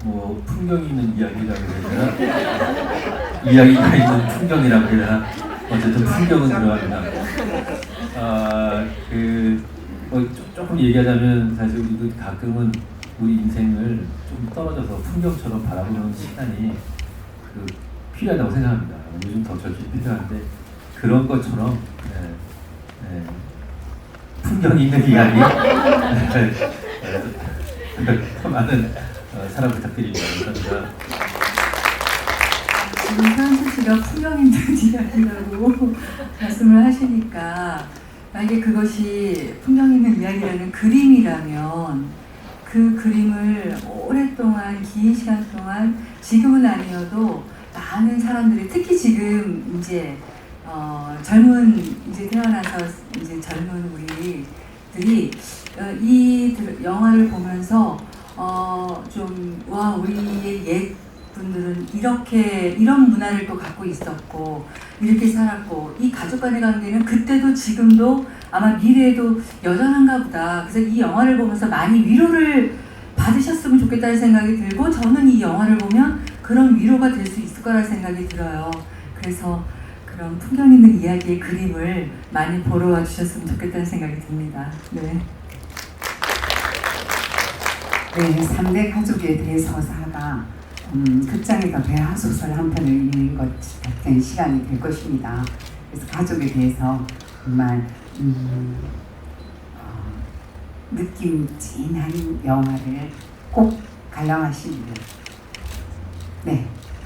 뭐 풍경이 있는 이야기라고 해야 되나? 이야기가 있는 풍경이라고 해야 되나? 어쨌든 풍경은 들어갑니다. 뭐 조금 얘기하자면 사실 우리도 가끔은 우리 인생을 좀 떨어져서 풍경처럼 바라보는 시간이 필요하다고 생각합니다. 요즘 더 절실히 필요한데 그런 것처럼 풍경 있는 이야기 더 많은 사랑 부탁드립니다. 감사합니다. 지금 사은수 씨가 풍경 있는 이야기라고 말씀을 하시니까 만약에 그것이 풍경 있는 이야기라는 그림이라면 그 그림을 오랫동안 긴 시간 동안 지금은 아니어도 많은 사람들이 특히 지금 이제 젊은 이제 태어나서 이제 젊은 우리들이 이 영화를 보면서 좀 와 우리의 옛 분들은 이런 문화를 또 갖고 있었고 이렇게 살았고 이 가족 간의 관계는 그때도 지금도 아마 미래에도 여전한가 보다. 그래서 이 영화를 보면서 많이 위로를 받으셨으면 좋겠다는 생각이 들고 저는 이 영화를 보면 그런 위로가 될 수 있을 거라는 생각이 들어요. 그래서 그런 풍경 있는 이야기의 그림을 많이 보러 와주셨으면 좋겠다는 생각이 듭니다. 네. 네, 3대 가족에 대해서 사가 극장에서 대하소설 한 편을 읽는 것 같은 시간이 될 것입니다. 그래서 가족에 대해서 정말 느낌 진한 영화를 꼭 관람하시기를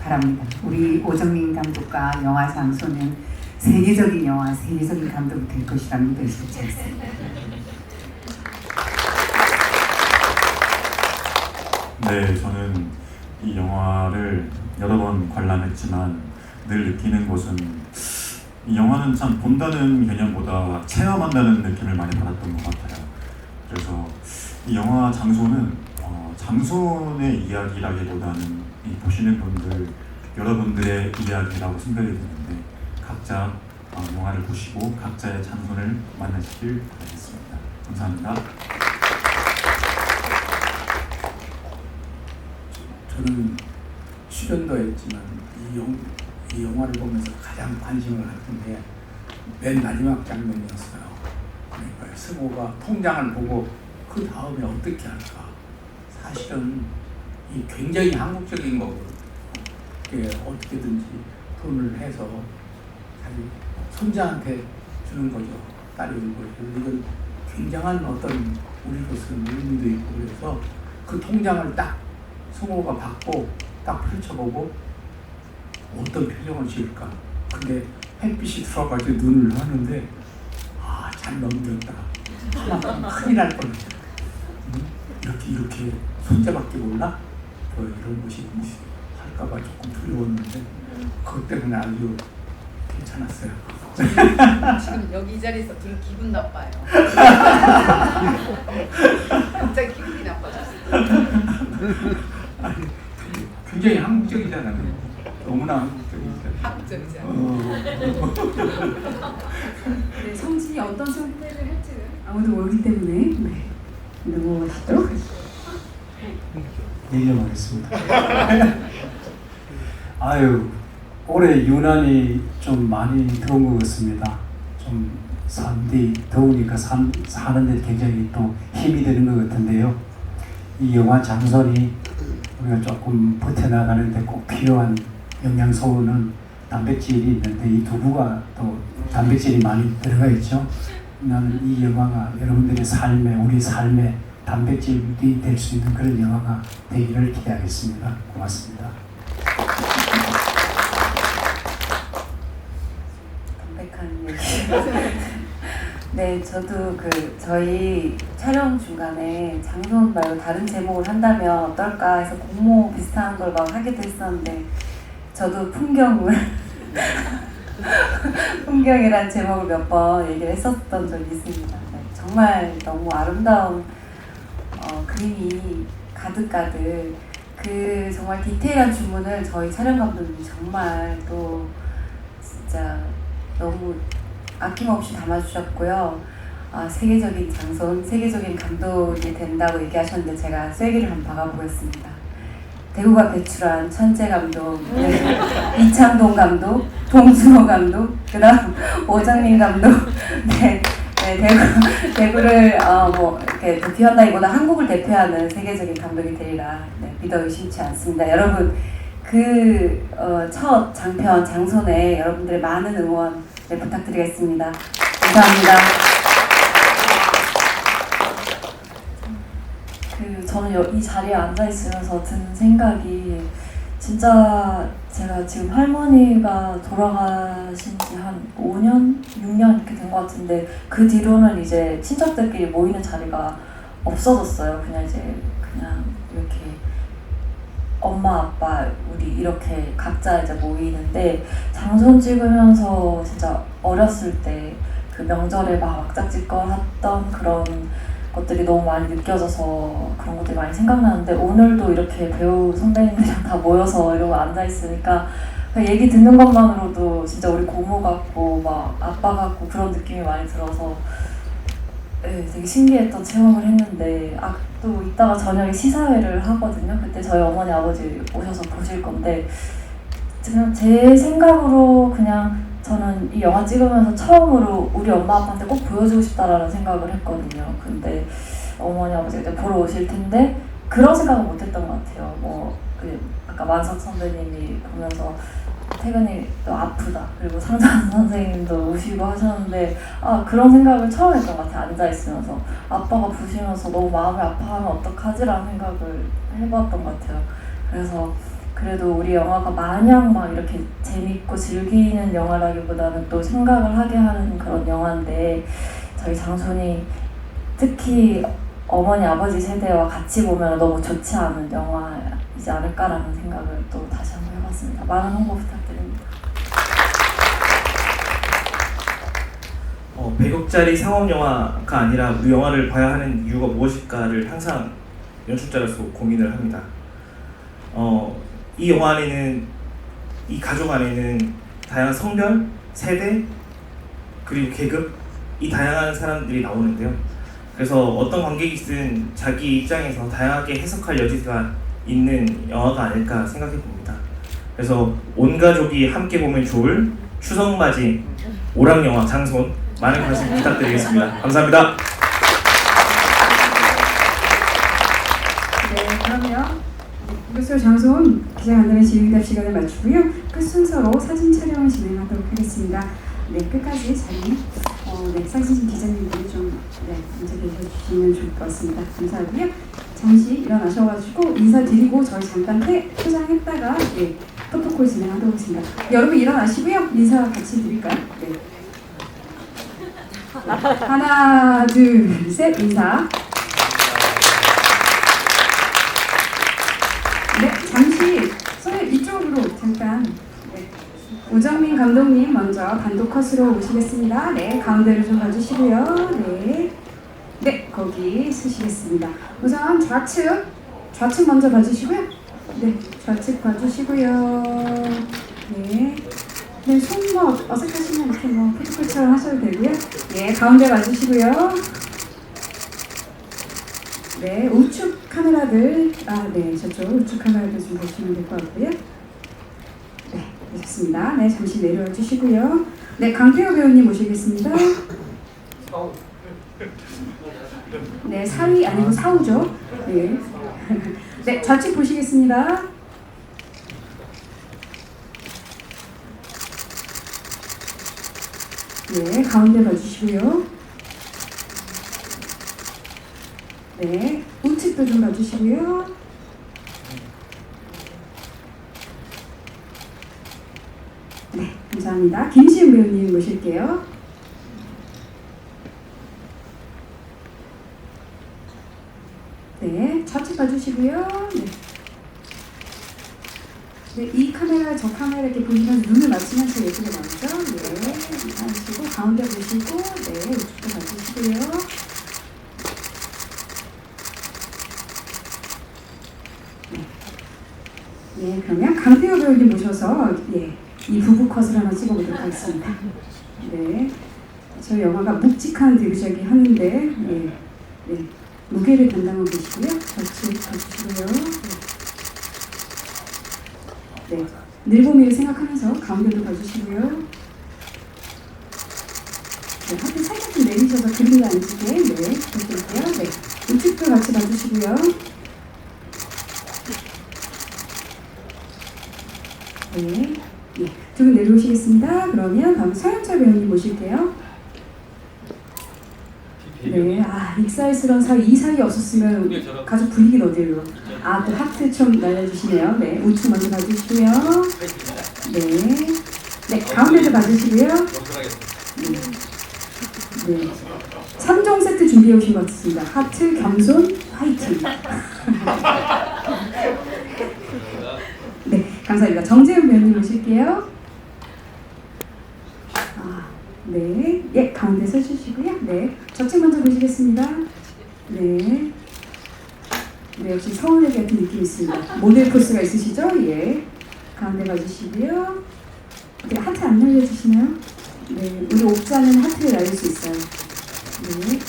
바랍니다. 우리 오정민 감독과 영화 장소는 세계적인 영화, 세계적인 감독이 될 것이라 믿으시지 않습니다. 네, 저는 이 영화를 여러 번 관람했지만 늘 느끼는 것은 이 영화는 참 본다는 개념보다 체험한다는 느낌을 많이 받았던 것 같아요. 그래서 이 영화 장소는 장소의 이야기라기보다는 이 보시는 분들, 여러분들의 이야기라고 생각이 드는데 각자 영화를 보시고 각자의 장소를 만나시길 바라겠습니다. 감사합니다. 저는 출연도 했지만 이 영화를 보면서 가장 관심을 갖던 게 맨 마지막 장면이었어요. 그러니까 승호가 통장을 보고 그 다음에 어떻게 할까. 사실은 이 굉장히 한국적인 거고 어떻게든지 돈을 해서 자기 손자한테 주는 거죠. 딸이 주는 거죠. 이건 굉장한 어떤 우리로서는 의미도 있고 그래서 그 통장을 딱 승호가 받고 딱 펼쳐보고 어떤 표정을 지을까. 근데 햇빛이 들어가지고 눈을 하는데 잘 넘겼다. 큰일 날 뻔했어. 이렇게 손자밖에 몰라? 뭐 이런 것이 할까봐 조금 두려웠는데 그것 때문에 아주 괜찮았어요. 지금 여기 이 자리에서 들은 기분 나빠요. 갑자기 기분이 나빠졌어요. 아니, 굉장히 한국적이잖아요. 너무나 한국적이잖아요. 한국적이잖아요. 네, 성진이 어떤 선택을 할지는 아무도 모르기 때문에 넘어가시죠. 얘기하겠습니다. 올해 유난히 좀 많이 더운 것 같습니다. 좀 산뒤 더우니까 사는데 굉장히 또 힘이 되는 것 같은데요. 이 영화 장선이 우리가 조금 버텨나가는데 꼭 필요한 영양소는 단백질이 있는데 이 두부가 또 단백질이 많이 들어가 있죠. 나는 이 영화가 여러분들의 삶에, 우리 삶에 단백질이 될 수 있는 그런 영화가 되기를 기대하겠습니다. 고맙습니다. 담백한 얘기. 네, 저도 저희 촬영 중간에 장소원 말고 다른 제목을 한다면 어떨까 해서 공모 비슷한 걸 막 하기도 했었는데 저도 풍경이란 제목을 몇 번 얘기를 했었던 적이 있습니다. 네, 정말 너무 아름다운 그림이 가득가득 정말 디테일한 주문을 저희 촬영 감독님이 정말 또 진짜 너무 아낌없이 담아주셨고요. 세계적인 장손, 세계적인 감독이 된다고 얘기하셨는데 제가 쐐기를 한번 박아보겠습니다. 대구가 배출한 천재 감독, 이창동 감독, 동준호 감독, 그다음 오정민 감독, 대구를 이렇게 대표한다기보다 한국을 대표하는 세계적인 감독이 되리라 믿어 의심치 않습니다. 여러분 첫 장편 장손에 여러분들의 많은 응원 부탁드리겠습니다. 감사합니다. 저는 이 자리에 앉아 있으면서 든 생각이 진짜 제가 지금 할머니가 돌아가신 지 한 5년, 6년 이렇게 된 것 같은데 그 뒤로는 이제 친척들끼리 모이는 자리가 없어졌어요. 그냥 이렇게 엄마, 아빠, 우리 이렇게 각자 이제 모이는데 장손 찍으면서 진짜 어렸을 때 그 명절에 막 왁작지껄 했던 그런 것들이 너무 많이 느껴져서 그런 것들이 많이 생각나는데 오늘도 이렇게 배우 선배님들이랑 다 모여서 이러고 앉아있으니까 얘기 듣는 것만으로도 진짜 우리 고모 같고 막 아빠 같고 그런 느낌이 많이 들어서 되게 신기했던 체험을 했는데 또 이따가 저녁에 시사회를 하거든요. 그때 저희 어머니 아버지 오셔서 보실 건데 그냥 제 생각으로 그냥 저는 이 영화 찍으면서 처음으로 우리 엄마 아빠한테 꼭 보여주고 싶다라는 생각을 했거든요. 근데 어머니 아버지가 이제 보러 오실 텐데 그런 생각은 못했던 것 같아요. 아까 만석 선배님이 보면서 태근이 또 아프다 그리고 상장 선생님도 우시고 하셨는데 그런 생각을 처음 했던 것 같아요. 앉아있으면서 아빠가 부시면서 너무 마음이 아파하면 어떡하지라는 생각을 해봤던 것 같아요. 그래서 그래도 우리 영화가 마냥 막 이렇게 재밌고 즐기는 영화라기보다는 또 생각을 하게 하는 그런 영화인데 저희 장손이 특히 어머니 아버지 세대와 같이 보면 너무 좋지 않은 영화이지 않을까라는 생각을 또 다시 한번 해봤습니다. 많은 홍보 부탁드립니다. 100억짜리 상업 영화가 아니라 우리 영화를 봐야 하는 이유가 무엇일까를 항상 연출자로서 고민을 합니다. 이 영화 안에는 이 가족 안에는 다양한 성별, 세대, 그리고 계급 이 다양한 사람들이 나오는데요. 그래서 어떤 관객이든 자기 입장에서 다양하게 해석할 여지가 있는 영화가 아닐까 생각해 봅니다. 그래서 온 가족이 함께 보면 좋을 추석맞이 오락 영화 장손 많은 관심 부탁드리겠습니다. 감사합니다. 네, 그러면 이것으로 장손 기자간담회 질의응답 시간을 마치고요. 끝 순서로 사진 촬영을 진행하도록 하겠습니다. 네, 끝까지 자리 사진 기자님들이 좀 앉아 계셔주시면 좋을 것 같습니다. 감사하고요. 잠시 일어나셔가지고 인사드리고 저희 잠깐 퇴장했다가 프로토콜 진행하도록 하겠습니다. 여러분 일어나시고요. 인사 같이 드릴까요? 네. 하나, 둘, 셋 인사. 네, 잠시 선생님 이쪽으로 잠깐. 오정민 감독님 먼저 단독 컷으로 오시겠습니다. 네, 가운데를 좀 봐주시고요. 네, 거기 서시겠습니다. 우선 좌측 먼저 봐주시고요. 네, 좌측 봐주시고요. 네, 손 어색하시면 이렇게 프로토콜처럼 하셔도 되고요. 네, 가운데 봐주시고요. 네, 우측 카메라들, 저쪽 우측 카메라들 좀 보시면 될 것 같고요. 네, 좋습니다. 네, 잠시 내려와 주시고요. 네, 강태호 배우님 모시겠습니다. 네, 사위 아니고 사우죠. 네. 네, 좌측 보시겠습니다. 네, 가운데 봐주시고요. 네, 우측도 좀 봐주시고요. 네, 감사합니다. 김시은 배우님 모실게요. 네, 좌측 봐주시고요. 네, 이 카메라, 저 카메라 이렇게 보시면서 눈을 맞추면서 예쁘게 나오죠? 네, 하시고 가운데 보시고, 네, 우측도 봐주시고요. 네, 그러면 강태호 배우님 모셔서 이 부부 컷을 하나 찍어보도록 하겠습니다. 네. 저희 영화가 묵직한 데뷔작이 하는데, 네. 네. 무게를 담당하고 계시고요. 같이 봐주시고요. 네. 네. 늘보미를 생각하면서 가운데도 봐주시고요. 네. 하트 살짝 좀 내리셔서 그림이 안 지게, 네. 부탁드릴게요. 네. 우측도 같이 봐주시고요. 네. 네. 두 분 내려오시겠습니다. 그러면 다음 서현철 배우님 모실게요. 네, 익살스러운 사이, 이 사이 없었으면 가족 분위기는 어디로? 또 하트 좀 날려주시네요. 네, 우측 먼저 봐주시고요. 네, 네, 가운데도 봐주시고요. 네, 3종 세트 준비해 오신 것 같습니다. 하트, 겸손, 화이팅. 네, 감사합니다. 정재훈 배우님 모실게요. 네, 예, 가운데 서주시고요. 네, 저쪽 먼저 보시겠습니다. 네, 네, 역시 서울의 같은 느낌이 있습니다. 모델 포스가 있으시죠? 예, 가운데 봐주시고요. 네, 하트 안 날려주시나요? 네, 우리 옥자는 하트를 날릴 수 있어요. 네,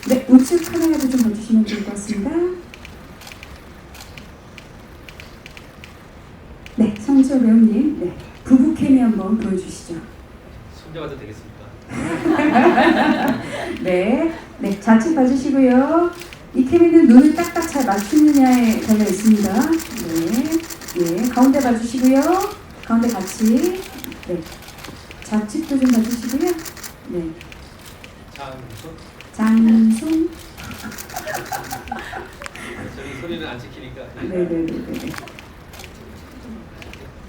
네, 우측 카메라도 좀 봐주시면 좋을 것 같습니다. 네, 성지호 배우님, 네, 부부 케미 한번 보여주시죠. 손녀가도 되겠습니까? 네, 네, 좌측 봐주시고요. 이 케미는 눈을 딱딱 잘 맞추느냐에 달려 있습니다. 네, 예, 가운데 봐주시고요. 가운데 같이, 네, 좌측도 좀 봐주시고요. 네, 장순. 저희 소리는 안 지키니까. 네네네네.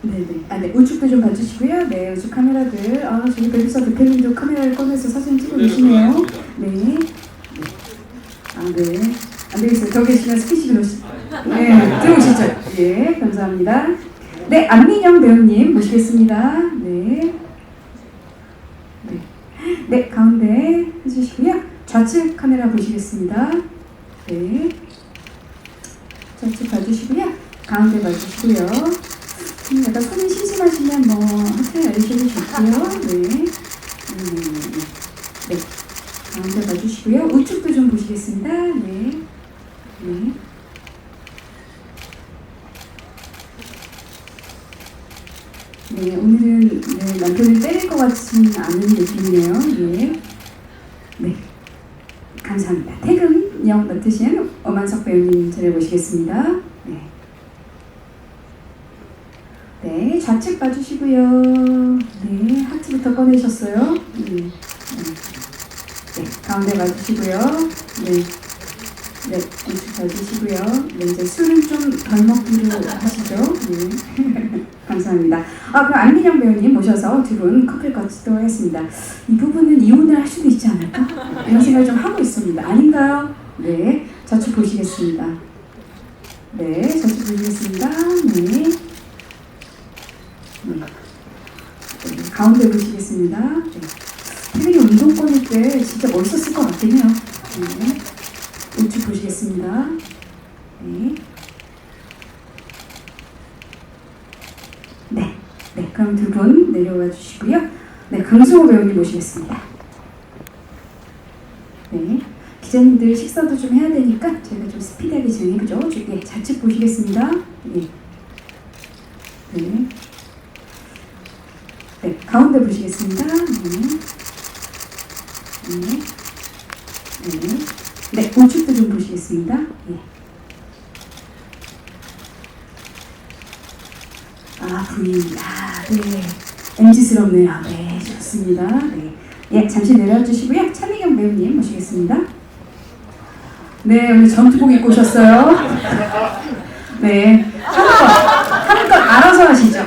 네네. 네, 우측도 좀 봐주시고요. 네, 우측 카메라들. 저희 베리서 대표님도 카메라를 꺼내서 사진 찍고 계시네요. 네. 네. 네. 안 되겠어요. 저 계시면 스키시로 네, 들어오시죠. 예, 감사합니다. 네, 안민영 배우님 모시겠습니다. 네. 네. 네, 가운데 해주시고요. 좌측 카메라 보시겠습니다. 네. 좌측 봐주시고요. 가운데 봐주시고요. 약간 손이 심심하시면 하트 알려주셔도 좋고요. 네. 네. 가운데 봐주시고요. 우측도 좀 보시겠습니다. 네. 네. 네, 오늘은 네, 남편을 때릴 것 같진 않은 느낌이네요. 네. 네. 감사합니다. 태금 역 맡으신 엄한석 배우님 자리에 모시겠습니다. 네. 네, 좌측 봐주시고요. 네, 하트부터 꺼내셨어요. 네, 네, 가운데 봐주시고요. 네, 네, 우측 봐주시고요. 네, 이제 술은 좀 덜 먹기로 하시죠. 네, 감사합니다. 그럼 안민영 배우님 모셔서 두 분 커플 거치도록 하겠습니다. 이 부분은 이혼을 할 수도 있지 않을까? 이런 생각을 좀 하고 있습니다. 아닌가요? 네, 좌측 보시겠습니다. 네, 좌측 보시겠습니다. 네. 네. 네, 가운데 보시겠습니다. 네. 태민이 운동권일 때 진짜 멋있었을 것 같긴 해요. 네. 우측 보시겠습니다. 네. 네. 네, 그럼 두 분 내려와 주시고요. 네, 강승호 배우님 모시겠습니다. 네. 기자님들 식사도 좀 해야 되니까 저희가 좀 스피드하게 진행해보죠. 네, 좌측 보시겠습니다. 네. 네. 네, 가운데 보시겠습니다. 네. 네. 네. 네, 우측도 좀 보시겠습니다. 네. 부인. 네. MZ스럽네요. 네, 좋습니다. 네. 예, 잠시 내려주시고요. 차미경 배우님 모시겠습니다. 네, 오늘 전투복 입고 오셨어요. 네. 하는 건 알아서 하시죠.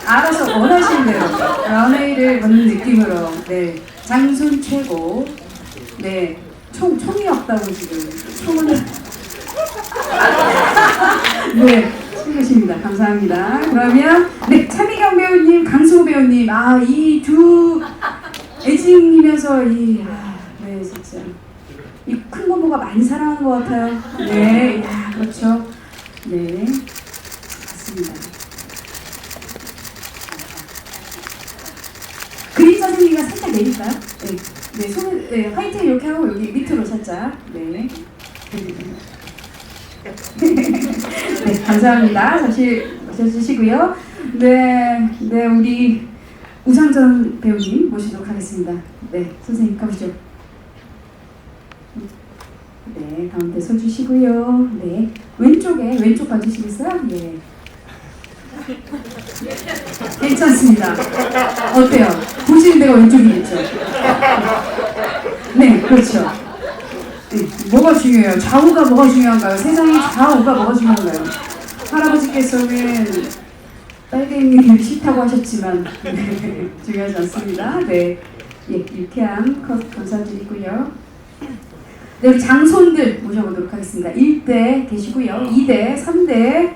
알아서 원하시는 대로 런웨이를 걷는 느낌으로. 네, 장순 최고. 네, 총이 없다고 지금 총은 네, 수고하십니다. 감사합니다. 그러면 네, 차미경 배우님, 강승호 배우님, 이 두 애증이면서 네, 진짜 이 큰 고모가 많이 사랑하는 것 같아요. 네, 그렇죠. 네, 맞습니다. 내릴까요? 네. 네, 손을, 네, 화이팅 이렇게 하고 여기 밑으로 살짝. 네. 네, 감사합니다. 잠시 마셔주시고요. 네, 네, 우리 우상전 배우님 모시도록 하겠습니다. 네, 선생님 가보시죠. 네, 가운데 서주시고요. 네, 왼쪽 봐주시겠어요? 예. 괜찮습니다. 어때요? 보시는 데가 왼쪽이겠죠? 네, 그렇죠. 네, 뭐가 중요해요? 좌우가 뭐가 중요한가요? 세상의 좌우가 뭐가 중요한가요? 할아버지께서는 빨갱이를 싫다고 하셨지만 네, 중요하지 않습니다. 네, 예, 유쾌한 컷 감사드리고요. 네, 우리 장손들 모셔보도록 하겠습니다. 1대 계시고요. 2대, 3대.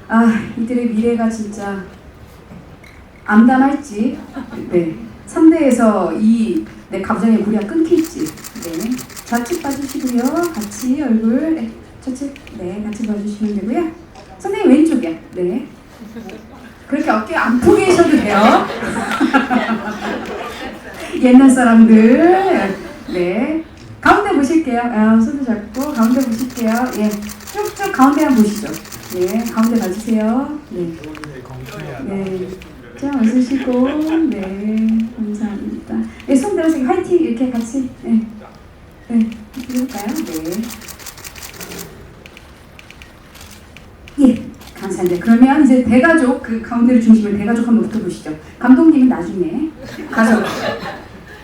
아, 이들의 미래가 진짜 암담할지. 네, 3대에서 이 네, 감정의 고리가 끊길지. 네, 좌측 봐주시고요. 같이 얼굴, 네, 좌측, 네, 같이 봐주시면 되고요. 선생님 왼쪽이야. 네. 그렇게 어깨 안 포개셔도 돼요. 옛날 사람들. 네. 가운데 보실게요. 아, 손을 잡고 가운데 보실게요. 예. 쭉쭉 가운데 한번 보시죠. 예. 가운데 봐주세요. 네. 네. 자, 웃으시고. 네. 감사합니다. 네, 손 들어서 화이팅 이렇게 같이. 네. 네. 해볼까요? 네. 예. 감사합니다. 그러면 이제 대가족, 그 가운데를 중심으로 대가족 한번 붙어보시죠. 감독님은 나중에 가서.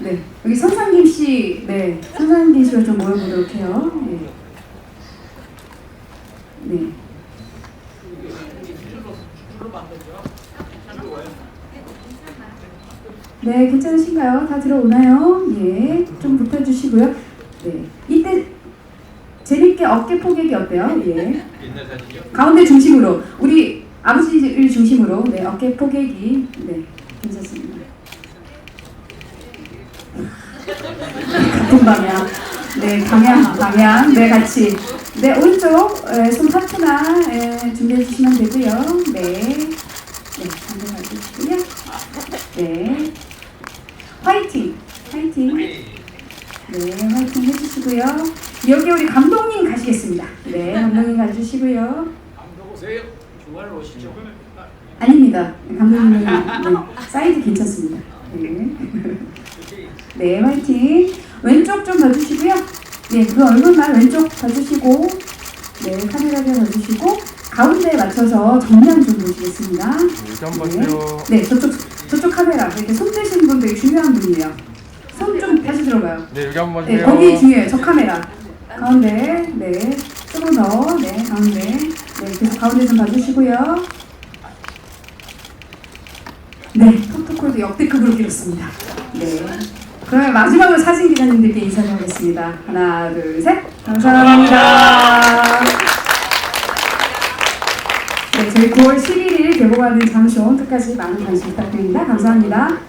네, 여기 선상김 씨, 네, 선상김 씨가 좀 모여보도록 해요. 네. 네. 네, 괜찮으신가요? 다 들어오나요? 예, 좀 붙어주시고요. 네, 이때 재밌게 어깨 포개기 어때요? 예. 가운데 중심으로, 우리 아버지를 중심으로, 네, 어깨 포개기, 네, 괜찮습니다. 같은 방향, 네, 방향, 네, 같이. 네, 오른쪽, 손 하트나 준비해 주시면 되고요. 네, 네, 한번 봐주시고요. 네, 화이팅. 네, 화이팅 해주시고요. 여기 우리 감독님 가시겠습니다. 네, 감독님 가주시고요. 감독 오세요. 주말로 오시죠. 아닙니다. 감독님은 네, 사이드 괜찮습니다. 네. 네, 화이팅. 왼쪽 좀 봐주시고요. 네, 그 얼굴만 왼쪽 봐주시고, 네, 카메라에 봐주시고, 가운데에 맞춰서 정면 좀 보시겠습니다. 네, 저쪽 카메라. 이렇게 손 드시는 분 되게 중요한 분이에요. 손 좀 다시 들어봐요. 네, 여기 한번 네, 거기 중요해요. 저 카메라. 가운데, 네, 조금 더, 네, 가운데. 네, 계속 가운데 좀 봐주시고요. 네, 프로토콜도 역대급으로 길었습니다. 네. 그러면 마지막으로 사진 기자님들께 인사를 하겠습니다. 하나, 둘, 셋. 감사합니다. 네, 저희 9월 11일 개봉하는 장쇼 끝까지 많은 관심 부탁드립니다. 감사합니다.